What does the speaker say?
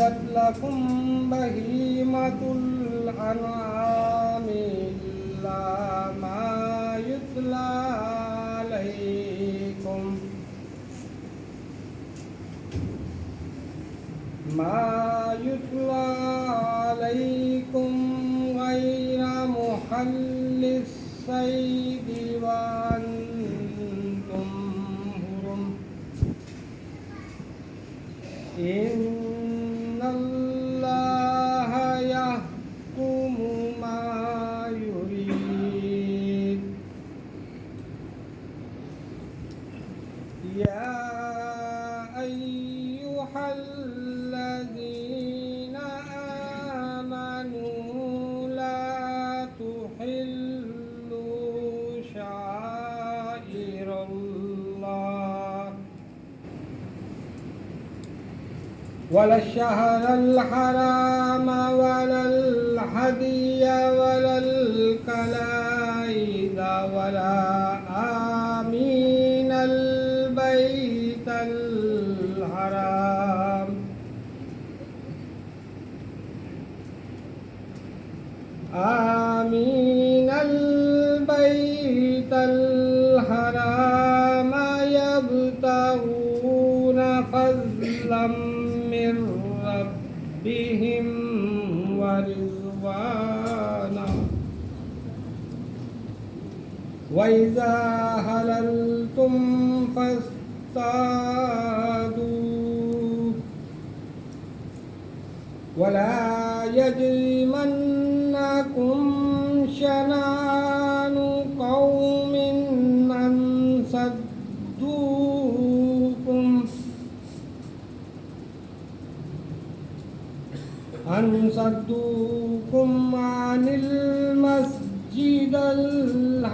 أحلت لكم بهيمة الأنعام إلا ما يتلى عليكم غير محل الصيد وأنتم حرم إن الله يحكم ما يريد يا أيها الذين آمنوا لا تحلوا شعائر الله ولا الشهر الحرام ولا الهدي ولا القلائد ولا آمين البيت الحرام يبتغون فضلا من ربهم ورضوانا وإذا حللتم فاصطادوا ولا يجرمنكم شنآن قوم أن صدوكم عن المسجد الحرام